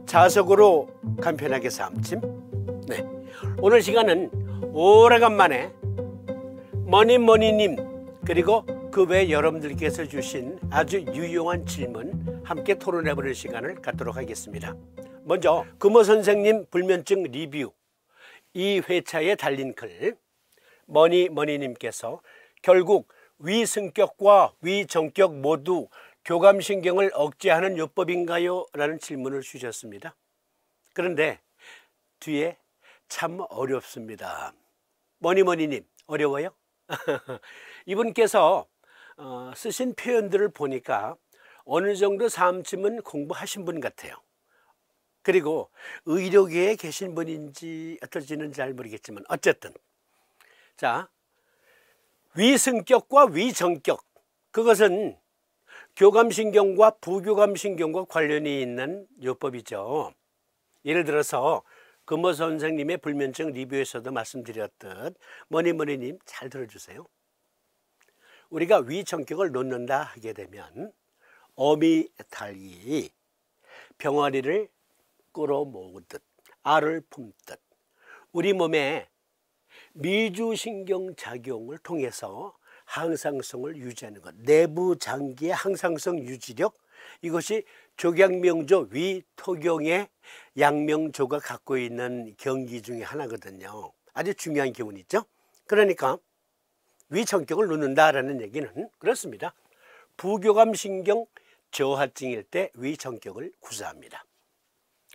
자석으로 간편하게 삼침. 네, 오늘 시간은 오래간만에 머니머니님 그리고 그 외 여러분들께서 주신 아주 유용한 질문 함께 토론해보는 시간을 갖도록 하겠습니다. 먼저 금호 선생님 불면증 리뷰 이 회차에 달린 글, 머니머니님께서 결국 위승격과 위정격 모두 교감신경을 억제하는 요법인가요? 라는 질문을 주셨습니다. 그런데 뒤에 참 어렵습니다. 머니머니님 어려워요? 이분께서 쓰신 표현들을 보니까 어느 정도 삼침은 공부하신 분 같아요. 그리고 의료계에 계신 분인지 어떨지는 잘 모르겠지만 어쨌든 자, 위승격과 위정격, 그것은 교감신경과 부교감신경과 관련이 있는 요법이죠. 예를 들어서 금호 선생님의 불면증 리뷰에서도 말씀드렸듯 머니머니님 잘 들어주세요. 우리가 위정격을 놓는다 하게 되면 어미 닭이 병아리를 끌어모으듯 알을 품듯 우리 몸에 미주신경 작용을 통해서 항상성을 유지하는 것, 내부 장기의 항상성 유지력, 이것이 족양명조 위토경의 양명조가 갖고 있는 경기 중에 하나거든요. 아주 중요한 기운이죠. 그러니까 위정격을 놓는다라는 얘기는 그렇습니다. 부교감신경 저하증일 때 위정격을 구사합니다.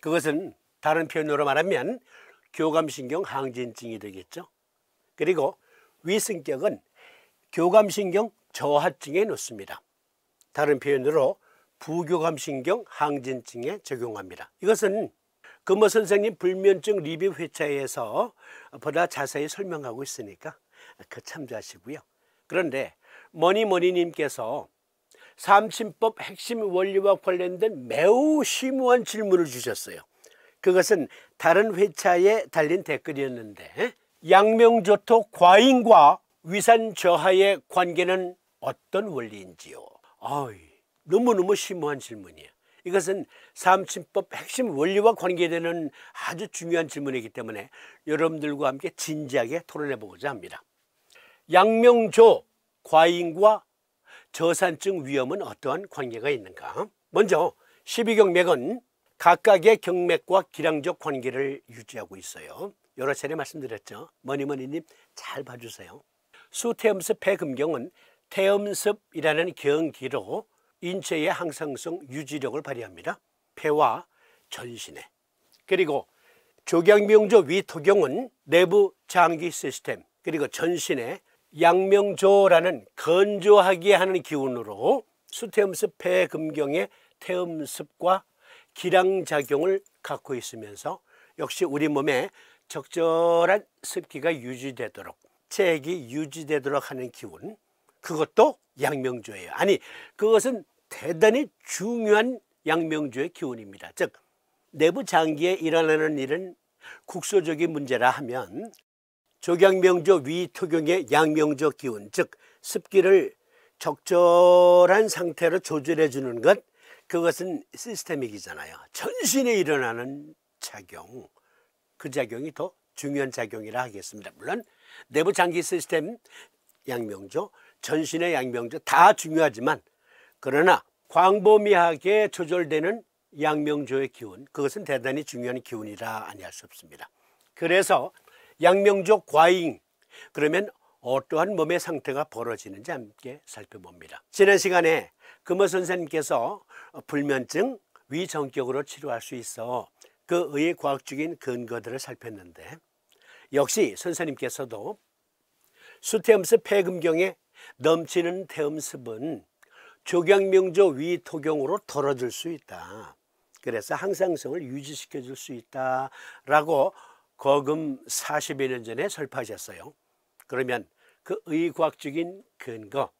그것은 다른 표현으로 말하면 교감신경 항진증이 되겠죠. 그리고 위승격은 교감신경 저하증에 놓습니다. 다른 표현으로 부교감신경 항진증에 적용합니다. 이것은 금호 선생님 불면증 리뷰 회차에서 보다 자세히 설명하고 있으니까 그 참조하시고요. 그런데 머니머니님께서 삼침법 핵심 원리와 관련된 매우 심오한 질문을 주셨어요. 그것은 다른 회차에 달린 댓글이었는데 양명조토 과잉과 위산 저하의 관계는 어떤 원리인지요? 너무너무 심오한 질문이에요. 이것은 삼침법 핵심 원리와 관계되는 아주 중요한 질문이기 때문에 여러분들과 함께 진지하게 토론해 보고자 합니다. 양명조 과잉과 저산증 위험은 어떠한 관계가 있는가? 먼저 12경맥은 각각의 경맥과 기량적 관계를 유지하고 있어요. 여러 차례 말씀드렸죠. 머니머니님 잘 봐주세요. 수태음습 폐금경은 태음습이라는 경기로 인체의 항상성 유지력을 발휘합니다. 폐와 전신에. 그리고 족양명조 위토경은 내부 장기 시스템 그리고 전신에 양명조라는 건조하게 하는 기운으로 수태음습 폐금경의 태음습과 기량작용을 갖고 있으면서 역시 우리 몸에 적절한 습기가 유지되도록 체액이 유지되도록 하는 기운, 그것도 양명조예요. 아니, 그것은 대단히 중요한 양명조의 기운입니다. 즉 내부 장기에 일어나는 일은 국소적인 문제라 하면 족양명조 위토경의 양명조 기운, 즉 습기를 적절한 상태로 조절해 주는 것, 그것은 시스테믹이잖아요. 전신에 일어나는 작용, 그 작용이 더 중요한 작용이라 하겠습니다. 물론 내부 장기 시스템 양명조, 전신의 양명조 다 중요하지만 그러나 광범위하게 조절되는 양명조의 기운, 그것은 대단히 중요한 기운이라 아니할 수 없습니다. 그래서 양명조 과잉, 그러면 어떠한 몸의 상태가 벌어지는지 함께 살펴봅니다. 지난 시간에 금호 선생님께서 불면증 위정격으로 치료할 수 있어 그 의의 과학적인 근거들을 살폈는데 역시 선생님께서도 수태음습 폐금경에 넘치는 태음습은 족양명조 위토경으로 덜어줄 수 있다. 그래서 항상성을 유지시켜 줄 수 있다라고 거금 40여 년 전에 설파하셨어요. 그러면 그 의과학적인 근거,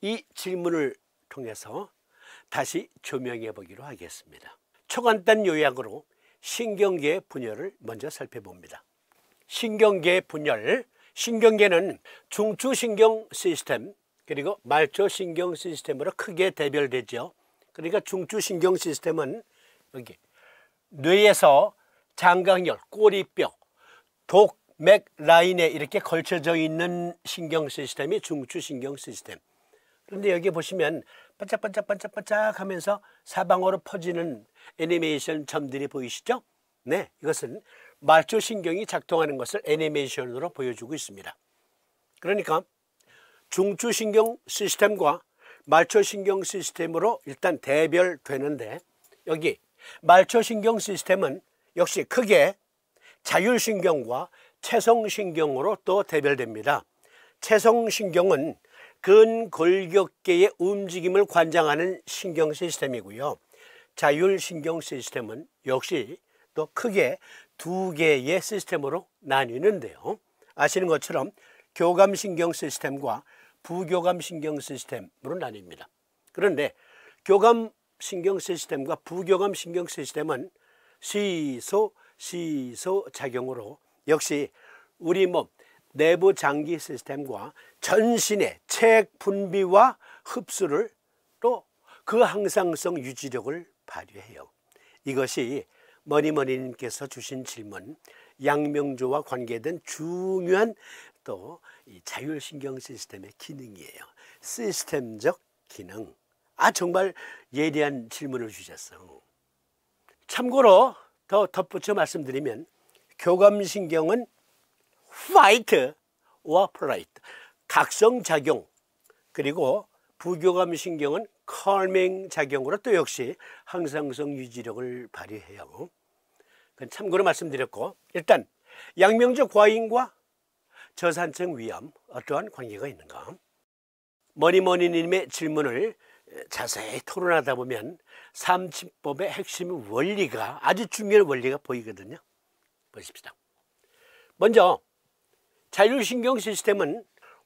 이 질문을 통해서 다시 조명해 보기로 하겠습니다. 초간단 요약으로 신경계 분열을 먼저 살펴봅니다. 신경계 분열, 신경계는 중추신경 시스템 그리고 말초신경 시스템으로 크게 대별되죠. 그러니까 중추신경 시스템은 여기 뇌에서 장강혈, 꼬리뼈, 독맥 라인에 이렇게 걸쳐져 있는 신경 시스템이 중추신경 시스템. 그런데 여기 보시면 반짝반짝반짝반짝 하면서 사방으로 퍼지는 애니메이션 점들이 보이시죠? 네, 이것은 말초신경이 작동하는 것을 애니메이션으로 보여주고 있습니다. 그러니까 중추신경 시스템과 말초신경 시스템으로 일단 대별되는데, 여기 말초신경 시스템은 역시 크게 자율신경과 채성신경으로 또 대별됩니다. 채성신경은 근골격계의 움직임을 관장하는 신경 시스템이고요. 자율신경 시스템은 역시 또 크게 두 개의 시스템으로 나뉘는데요. 아시는 것처럼 교감신경 시스템과 부교감신경 시스템으로 나뉩니다. 그런데 교감신경 시스템과 부교감신경 시스템은 시소 작용으로 역시 우리 몸 내부 장기 시스템과 전신의 책 분비와 흡수를 또 그 항상성 유지력을 발휘해요. 이것이 머니머니님께서 주신 질문, 양명조와 관계된 중요한 또 이 자율신경 시스템의 기능이에요. 시스템적 기능. 정말 예리한 질문을 주셨어. 참고로 더 덧붙여 말씀드리면 교감신경은 파이트와 플라이트, 각성작용, 그리고 부교감신경은 컬밍 작용으로 또 역시 항상성 유지력을 발휘해요. 참고로 말씀드렸고, 일단 양명조 과잉과 저산층 위험 어떠한 관계가 있는가? 머니머니님의 질문을 자세히 토론하다 보면 삼침법의 핵심 원리가, 아주 중요한 원리가 보이거든요. 보십시다. 먼저 자율신경 시스템은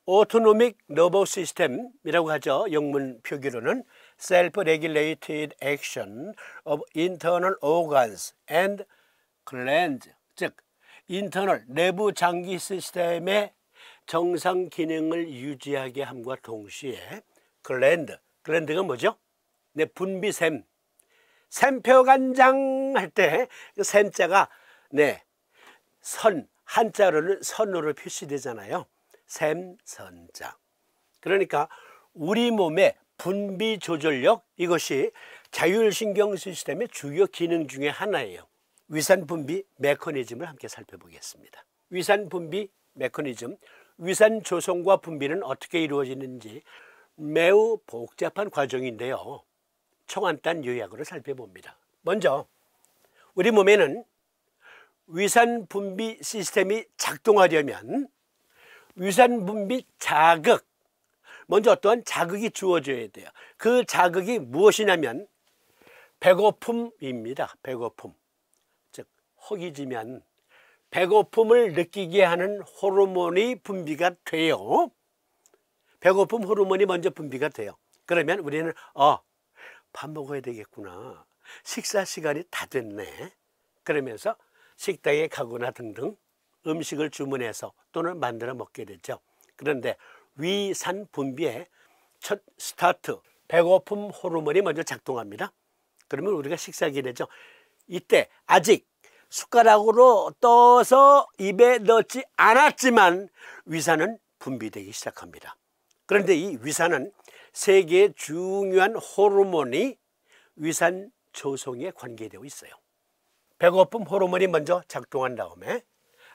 Autonomic Nervous System이라고 하죠. 영문 표기로는 Self-Regulated Action of Internal Organs and Glands, 즉 인터널 내부 장기 시스템의 정상 기능을 유지하게 함과 동시에 글랜드가 뭐죠? 네, 분비샘, 샘표간장 할 때 샘자가 네, 한자로는 선으로 표시되잖아요. 샘선자. 그러니까 우리 몸의 분비 조절력, 이것이 자율신경 시스템의 주요 기능 중에 하나예요. 위산 분비 메커니즘을 함께 살펴보겠습니다. 위산 분비 메커니즘, 위산 조성과 분비는 어떻게 이루어지는지 매우 복잡한 과정인데요. 초간단 요약으로 살펴봅니다. 먼저 우리 몸에는 위산 분비 시스템이 작동하려면 위산 분비 자극, 먼저 어떠한 자극이 주어져야 돼요. 그 자극이 무엇이냐면 배고픔입니다. 배고픔. 즉 허기지면 배고픔을 느끼게 하는 호르몬이 분비가 돼요. 배고픔 호르몬이 먼저 분비가 돼요. 그러면 우리는 밥 먹어야 되겠구나, 식사 시간이 다 됐네, 그러면서 식당에 가거나 등등 음식을 주문해서 또는 만들어 먹게 되죠. 그런데 위산 분비의 첫 스타트, 배고픔 호르몬이 먼저 작동합니다. 그러면 우리가 식사하게 되죠. 이때 아직 숟가락으로 떠서 입에 넣지 않았지만 위산은 분비되기 시작합니다. 그런데 이 위산은 세 개의 중요한 호르몬이 위산 조성에 관계되어 있어요. 배고픔 호르몬이 먼저 작동한 다음에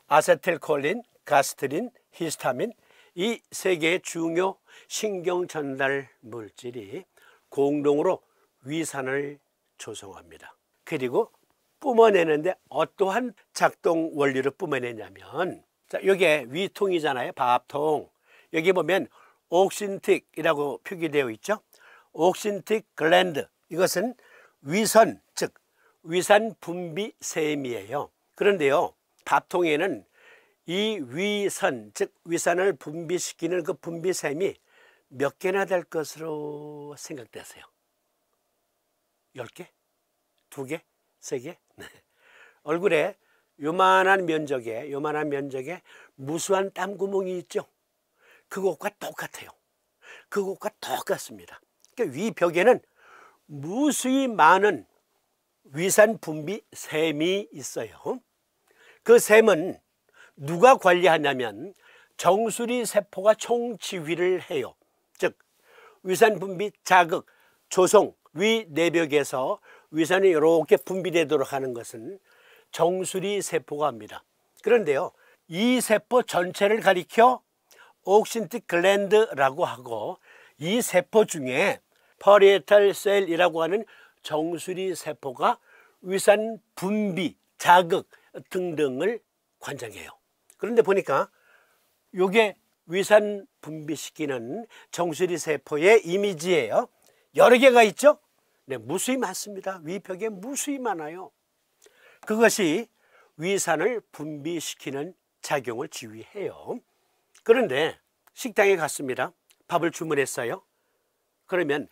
아세틸콜린, 가스트린, 히스타민, 이 세 개의 중요 신경 전달 물질이 공동으로 위산을 조성합니다. 그리고 뿜어내는데 어떠한 작동 원리로 뿜어내냐면, 자, 이게 위통이잖아요. 밥통. 여기 보면 옥신틱이라고 표기되어 있죠. 옥신틱 글랜드, 이것은 위선, 즉 위산 분비샘이에요. 그런데요, 밥통에는 이 위선, 즉 위산을 분비시키는 그 분비샘이 몇 개나 될 것으로 생각되세요? 10개? 2개? 3개? 네. 얼굴에 요만한 면적에 무수한 땀구멍이 있죠. 그것과 똑같아요. 그것과 똑같습니다. 그러니까 위 벽에는 무수히 많은 위산 분비 샘이 있어요. 그 샘은 누가 관리하냐면 정수리 세포가 총지휘를 해요. 즉 위산 분비 자극, 조송, 위 내벽에서 위산이 이렇게 분비되도록 하는 것은 정수리 세포가 합니다. 그런데요, 이 세포 전체를 가리켜 옥신틱 글랜드라고 하고, 이 세포 중에 퍼리에탈 셀이라고 하는 정수리 세포가 위산 분비, 자극 등등을 관장해요. 그런데 보니까 이게 위산 분비시키는 정수리 세포의 이미지예요. 여러 개가 있죠? 네, 무수히 많습니다. 위벽에 무수히 많아요. 그것이 위산을 분비시키는 작용을 지휘해요. 그런데 식당에 갔습니다. 밥을 주문했어요. 그러면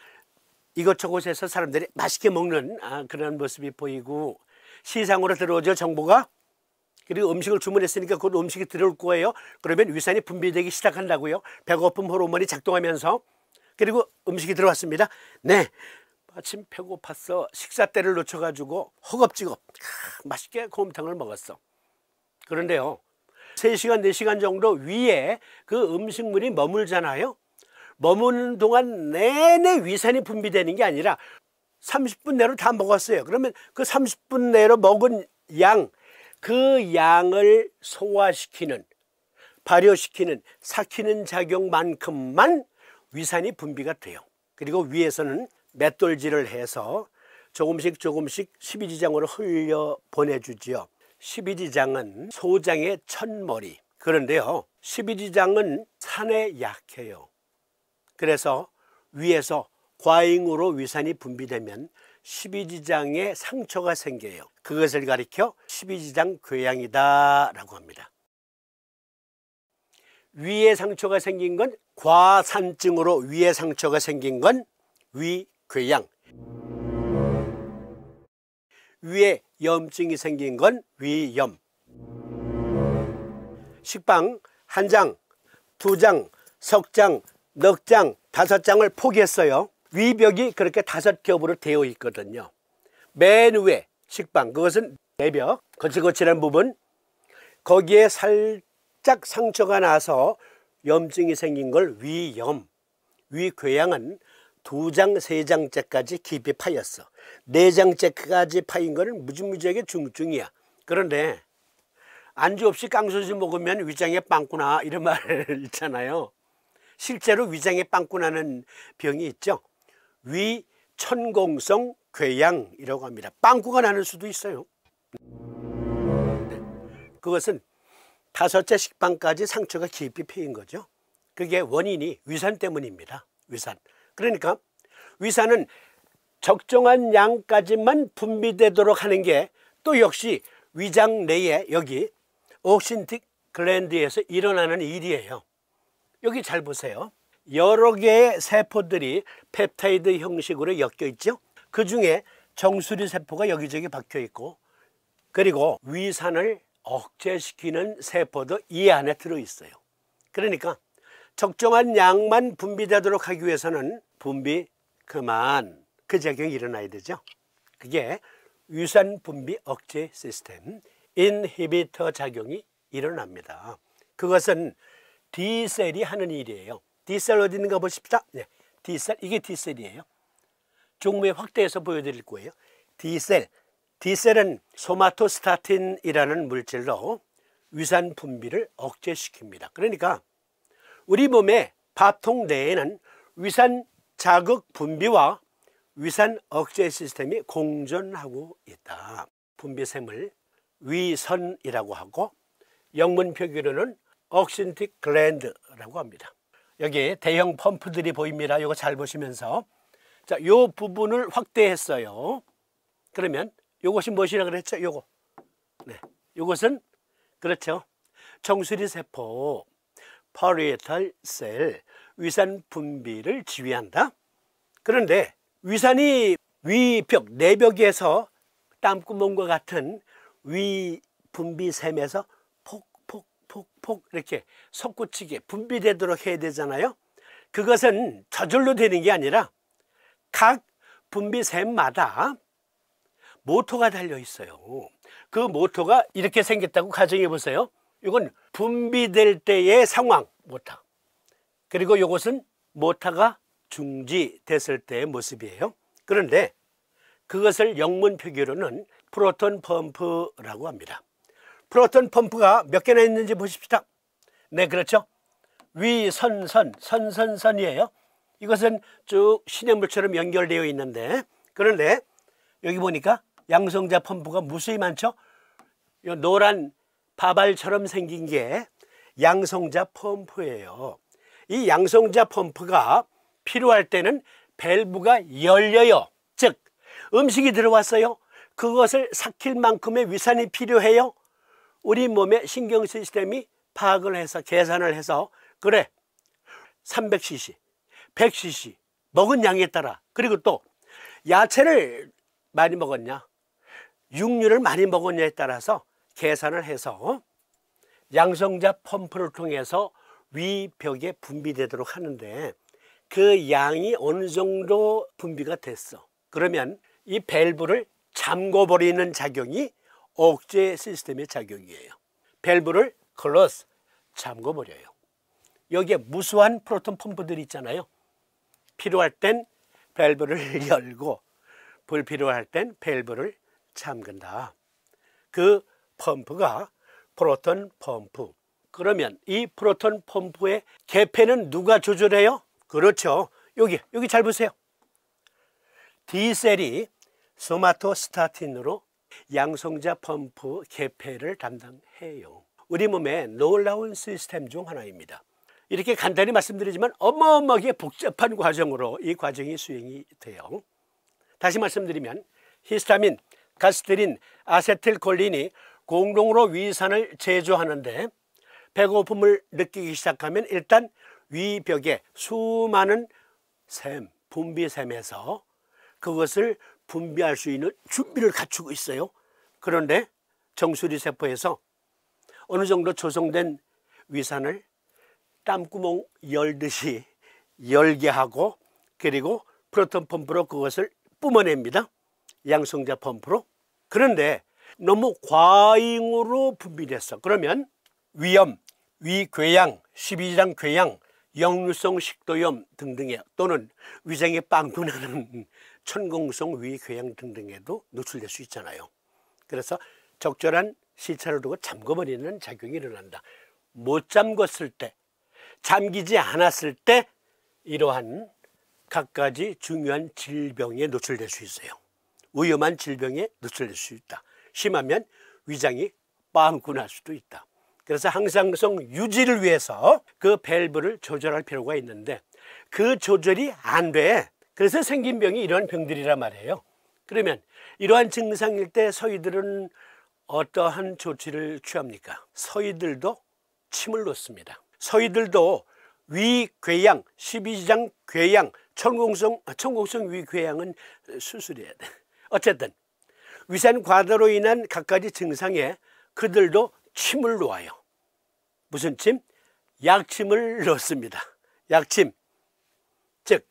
이것저것에서 사람들이 맛있게 먹는 그런 모습이 보이고, 시상으로 들어오죠, 정보가. 그리고 음식을 주문했으니까 곧 음식이 들어올 거예요. 그러면 위산이 분비되기 시작한다고요. 배고픔 호르몬이 작동하면서. 그리고 음식이 들어왔습니다. 네, 마침 배고팠어. 식사 때를 놓쳐가지고 허겁지겁 맛있게 곰탕을 먹었어. 그런데요, 3시간, 4시간 정도 위에 그 음식물이 머물잖아요. 머무는 동안 내내 위산이 분비되는 게 아니라 30분 내로 다 먹었어요. 그러면 그 30분 내로 먹은 양, 그 양을 소화시키는, 발효시키는, 삭히는 작용만큼만 위산이 분비가 돼요. 그리고 위에서는 맷돌질을 해서 조금씩 조금씩 십이지장으로 흘려 보내주지요. 십이지장은 소장의 첫머리. 그런데요, 십이지장은 산에 약해요. 그래서 위에서 과잉으로 위산이 분비되면 십이지장에 상처가 생겨요. 그것을 가리켜 십이지장 궤양이다 라고 합니다. 위에 상처가 생긴 건 과산증으로 위에 상처가 생긴 건 위궤양, 위에 염증이 생긴 건 위염. 식빵 1장, 2장, 석장, 넉 장, 5장을 포기했어요. 위벽이 그렇게 5겹으로 되어 있거든요. 맨 위에 식빵, 그것은 내벽, 거칠거칠한 부분, 거기에 살짝 상처가 나서 염증이 생긴 걸 위염. 위궤양은 2장, 3장째까지 깊이 파였어. 4장째까지 파인 거는 무지무지하게 중증이야. 그런데 안주 없이 깡소주 먹으면 위장에 빵꾸나, 이런 말 있잖아요. 실제로 위장에 빵꾸나는 병이 있죠. 위천공성 궤양이라고 합니다. 빵꾸가 나는 수도 있어요. 그것은 5째 식빵까지 상처가 깊이 패인 거죠. 그게 원인이 위산 때문입니다. 위산. 그러니까 위산은 적정한 양까지만 분비되도록 하는 게 또 역시 위장 내에 여기 옥신틱 글랜드에서 일어나는 일이에요. 여기 잘 보세요. 여러 개의 세포들이 펩타이드 형식으로 엮여 있죠. 그 중에 정수리 세포가 여기저기 박혀 있고, 그리고 위산을 억제시키는 세포도 이 안에 들어 있어요. 그러니까 적정한 양만 분비되도록 하기 위해서는 분비 그만, 그 작용이 일어나야 되죠. 그게 위산 분비 억제 시스템, 인히비터 작용이 일어납니다. 그것은 D셀이 하는 일이에요. D셀 어디 있는가 보십시다. 네, D셀, 이게 D셀이에요. 종무에 확대해서 보여드릴 거예요. D셀, D셀은 소마토스타틴이라는 물질로 위산 분비를 억제시킵니다. 그러니까 우리 몸의 밥통 내에는 위산 자극 분비와 위산 억제 시스템이 공존하고 있다. 분비샘을 위선이라고 하고, 영문 표기로는 옥신틱 글랜드라고 합니다. 여기 대형 펌프들이 보입니다. 이거 잘 보시면서, 자, 요 부분을 확대했어요. 그러면 요것이 무엇이라 그랬죠? 요거. 네, 요것은 그렇죠. 정수리 세포, 퍼리에탈 셀, 위산 분비를 지휘한다. 그런데 위산이 위벽, 내벽에서 땀구멍과 같은 위 분비샘에서 폭 이렇게 솟구치게 분비되도록 해야 되잖아요. 그것은 저절로 되는 게 아니라 각 분비샘마다 모터가 달려 있어요. 그 모터가 이렇게 생겼다고 가정해 보세요. 이건 분비될 때의 상황 모터. 그리고 이것은 모터가 중지됐을 때의 모습이에요. 그런데 그것을 영문 표기로는 프로톤 펌프라고 합니다. 프로톤 펌프가 몇 개나 있는지 보십시다. 네, 그렇죠. 선이에요. 이것은 쭉 시냇물처럼 연결되어 있는데, 그런데 여기 보니까 양성자 펌프가 무수히 많죠. 이 노란 바발처럼 생긴 게 양성자 펌프예요. 이 양성자 펌프가 필요할 때는 밸브가 열려요. 즉 음식이 들어왔어요. 그것을 삭힐 만큼의 위산이 필요해요. 우리 몸의 신경 시스템이 파악을 해서 계산을 해서 그래 300cc, 100cc 먹은 양에 따라, 그리고 또 야채를 많이 먹었냐, 육류를 많이 먹었냐에 따라서 계산을 해서 양성자 펌프를 통해서 위벽에 분비되도록 하는데, 그 양이 어느 정도 분비가 됐어. 그러면 이 밸브를 잠궈버리는 작용이 억제 시스템의 작용이에요. 밸브를 클로즈, 잠궈버려요. 여기에 무수한 프로톤 펌프들이 있잖아요. 필요할 땐 밸브를 열고 불필요할 땐 밸브를 잠근다. 그 펌프가 프로톤 펌프. 그러면 이 프로톤 펌프의 개폐는 누가 조절해요? 그렇죠. 여기 잘 보세요. D셀이 소마토스타틴으로 양성자 펌프 개폐를 담당해요. 우리 몸의 놀라운 시스템 중 하나입니다. 이렇게 간단히 말씀드리지만 어마어마하게 복잡한 과정으로 이 과정이 수행이 돼요. 다시 말씀드리면 히스타민, 가스테린, 아세틸콜린이 공동으로 위산을 제조하는데, 배고픔을 느끼기 시작하면 일단 위벽에 수많은 분비샘에서 그것을 분비할 수 있는 준비를 갖추고 있어요. 그런데 정수리 세포에서 어느 정도 조성된 위산을 땀구멍 열듯이 열게 하고, 그리고 프로톤 펌프로 그것을 뿜어냅니다. 양성자 펌프로. 그런데 너무 과잉으로 분비됐어. 그러면 위염, 위궤양, 십이지장 궤양, 역류성 식도염 등등에, 또는 위장에 빵꾸 나는 천공성 위궤양 등등에도 노출될 수 있잖아요. 그래서 적절한 시차를 두고 잠궈버리는 작용이 일어난다. 못 잠궜을 때, 잠기지 않았을 때 이러한 갖가지 중요한 질병에 노출될 수 있어요. 위험한 질병에 노출될 수 있다. 심하면 위장이 빵꾸 날 수도 있다. 그래서 항상성 유지를 위해서 그 밸브를 조절할 필요가 있는데, 그 조절이 안 돼. 그래서 생긴 병이 이러한 병들이란 말이에요. 그러면 이러한 증상일 때 서희들은 어떠한 조치를 취합니까? 서희들도 침을 놓습니다. 서희들도 위궤양, 십이지장 궤양, 천공성 위궤양은 수술해야 돼. 어쨌든 위산 과다로 인한 갖가지 증상에 그들도 침을 놓아요. 무슨 침? 약침을 넣습니다. 약침. 즉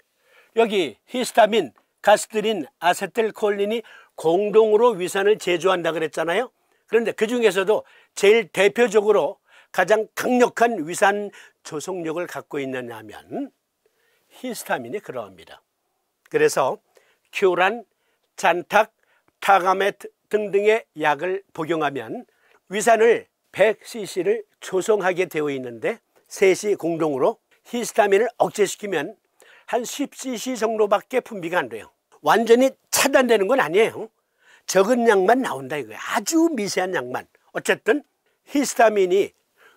여기 히스타민, 가스테린, 아세틸콜린이 공동으로 위산을 제조한다 그랬잖아요. 그런데 그 중에서도 제일 대표적으로 가장 강력한 위산 조성력을 갖고 있느냐 하면 히스타민이 그러합니다. 그래서 큐란, 잔탁, 타가메트 등등의 약을 복용하면 위산을 100cc를 조성하게 되어 있는데, 셋이 공동으로 히스타민을 억제시키면 한 10cc 정도밖에 분비가 안 돼요. 완전히 차단되는 건 아니에요. 적은 양만 나온다 이거예요. 아주 미세한 양만. 어쨌든 히스타민이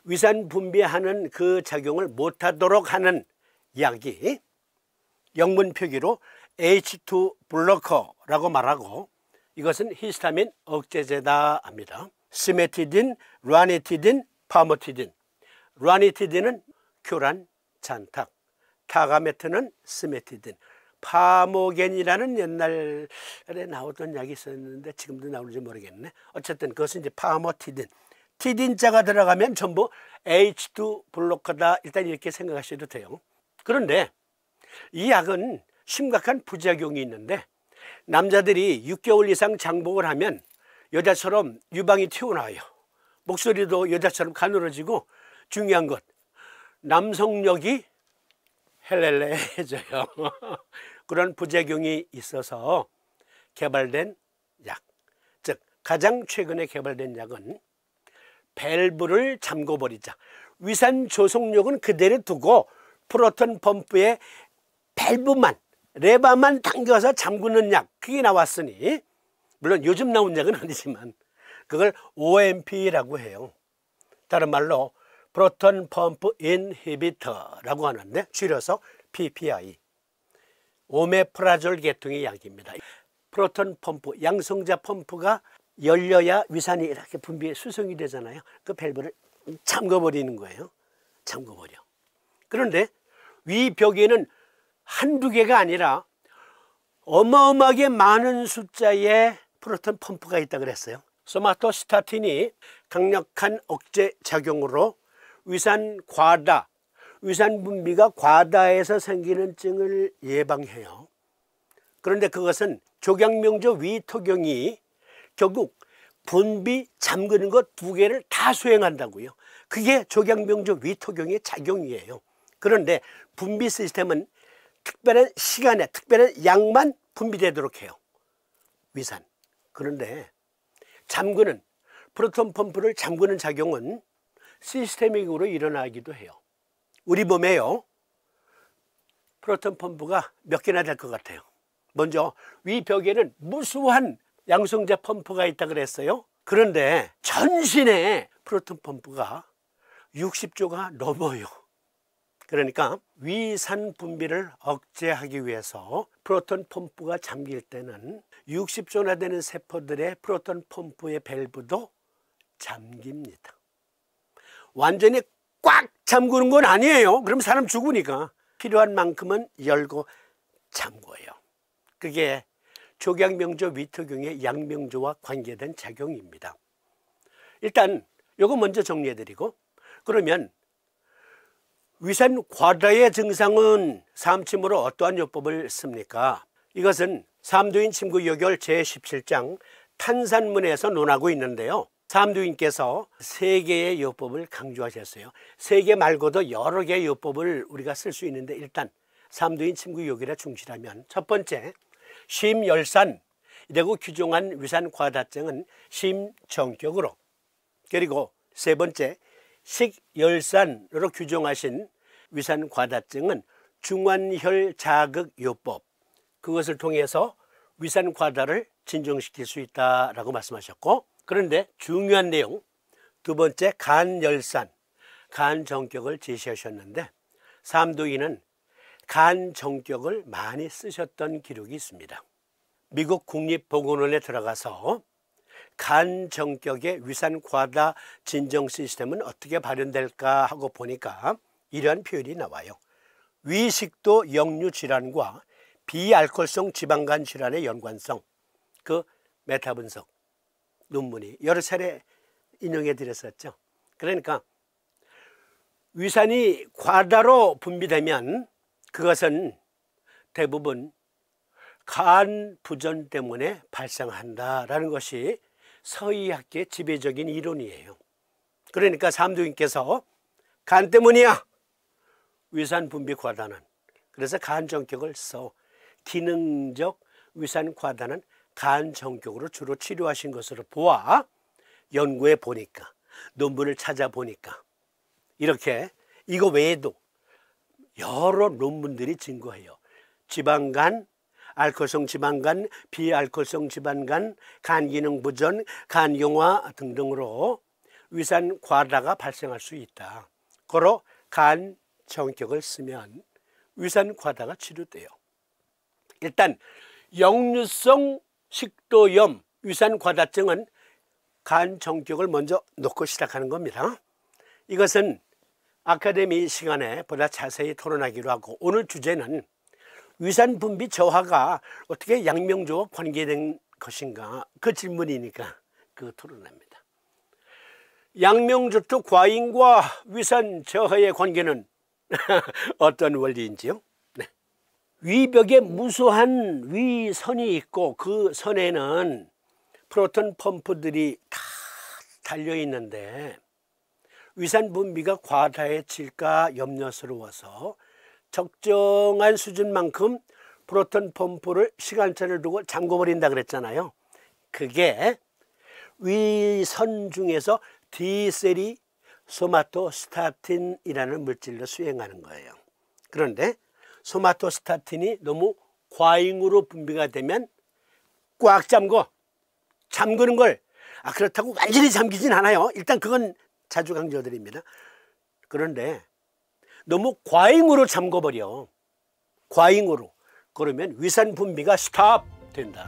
위산 분비하는 그 작용을 못하도록 하는 약이 영문 표기로 H2 블로커라고 말하고, 이것은 히스타민 억제제다 합니다. 시메티딘, 라니티딘, 파모티딘. 라니티딘은 큐란, 잔탁, 타가메트는 시메티딘, 파모겐이라는 옛날에 나오던 약이 있었는데 지금도 나오는지 모르겠네. 어쨌든 그것은 이제 파모티딘. 티딘자가 들어가면 전부 H2 블로커다, 일단 이렇게 생각하셔도 돼요. 그런데 이 약은 심각한 부작용이 있는데, 남자들이 6개월 이상 장복을 하면 여자처럼 유방이 튀어나와요. 목소리도 여자처럼 가늘어지고, 중요한 것, 남성력이 헬렐레해져요. 그런 부작용이 있어서 개발된 약, 즉 가장 최근에 개발된 약은 밸브를 잠궈버리자. 위산 조속력은 그대로 두고 프로톤 펌프에 밸브만, 레바만 당겨서 잠그는 약, 그게 나왔으니, 물론 요즘 나온 약은 아니지만 그걸 OMP라고 해요. 다른 말로 프로톤 펌프 인히비터라고 하는데 줄여서 PPI, 오메프라졸 계통의 약입니다. 프로톤 펌프, 양성자 펌프가 열려야 위산이 이렇게 수송이 되잖아요. 그 밸브를 잠궈버리는 거예요. 잠궈버려. 그런데 위 벽에는 한두 개가 아니라 어마어마하게 많은 숫자의 프로톤 펌프가 있다고 그랬어요. 소마토스타틴이 강력한 억제 작용으로 위산 과다, 위산 분비가 과다해서 생기는 증을 예방해요. 그런데 그것은 조경명조 위토경이 결국 분비 잠그는 것 두 개를 다 수행한다고요. 그게 조경명조 위토경의 작용이에요. 그런데 분비 시스템은 특별한 시간에 특별한 양만 분비되도록 해요. 위산. 그런데 잠그는, 프로톤 펌프를 잠그는 작용은 시스테믹으로 일어나기도 해요. 우리 몸에요, 프로톤 펌프가 몇 개나 될 것 같아요? 먼저 위 벽에는 무수한 양성자 펌프가 있다 그랬어요. 그런데 전신에 프로톤 펌프가 60조가 넘어요. 그러니까 위산 분비를 억제하기 위해서 프로톤 펌프가 잠길 때는 60조나 되는 세포들의 프로톤 펌프의 밸브도 잠깁니다. 완전히 꽉 잠그는 건 아니에요. 그럼 사람 죽으니까 필요한 만큼은 열고 잠궈요. 그게 조경명조 위토경의 양명조와 관계된 작용입니다. 일단 이거 먼저 정리해드리고, 그러면 위산 과다의 증상은 삼침으로 어떠한 요법을 씁니까? 이것은 삼두인 침구요결 제17장 탄산문에서 논하고 있는데요. 삼두인께서 3개의 요법을 강조하셨어요. 3개 말고도 여러 개의 요법을 우리가 쓸 수 있는데, 일단 삼두인 침구요결에 충실하면 첫 번째, 심열산 이라고 규정한 위산 과다증은 심정격으로, 그리고 세 번째, 식열산으로 규정하신 위산 과다증은 중환혈 자극 요법, 그것을 통해서 위산 과다를 진정시킬 수 있다라고 말씀하셨고, 그런데 중요한 내용, 두 번째 간열산, 간정격을 제시하셨는데, 삼두인은 간정격을 많이 쓰셨던 기록이 있습니다. 미국 국립보건원에 들어가서 간정격의 위산 과다 진정 시스템은 어떻게 발현될까 하고 보니까 이러한 표현이 나와요. 위식도 역류 질환과 비알코올성 지방간 질환의 연관성, 그 메타 분석 논문이 여러 차례 인용해 드렸었죠. 그러니까 위산이 과다로 분비되면 그것은 대부분 간 부전 때문에 발생한다라는 것이 서의학계의 지배적인 이론이에요. 그러니까 삼두인께서 간 때문이야, 위산 분비 과다는. 그래서 간정격을 써. 기능적 위산 과다는 간정격으로 주로 치료하신 것으로 보아 연구해 보니까, 논문을 찾아보니까 이렇게, 이거 외에도 여러 논문들이 증거해요. 지방간, 알코올성 지방간, 비알코올성 지방간, 간기능 부전, 간경화 등등으로 위산 과다가 발생할 수 있다. 고로 간정격을 쓰면 위산 과다가 치료돼요. 일단 역류성 식도염 위산 과다증은 간정격을 먼저 놓고 시작하는 겁니다. 이것은 아카데미 시간에 보다 자세히 토론하기로 하고, 오늘 주제는 위산 분비 저하가 어떻게 양명조와 관계된 것인가, 그 질문이니까 그 토론합니다. 양명조투 과잉과 위산 저하의 관계는 어떤 원리인지요? 네. 위벽에 무수한 위선이 있고 그 선에는 프로톤 펌프들이 다 달려 있는데 위산 분비가 과다해질까 염려스러워서 적정한 수준만큼 프로톤 펌프를 시간차를 두고 잠궈버린다 그랬잖아요. 그게 위선 중에서 디세리 소마토스타틴이라는 물질로 수행하는 거예요. 그런데 소마토스타틴이 너무 과잉으로 분비가 되면 꽉 잠그는 걸 그렇다고 완전히 잠기진 않아요. 일단 그건 자주 강조드립니다. 그런데 너무 과잉으로 잠궈버려. 과잉으로. 그러면 위산 분비가 스탑 된다.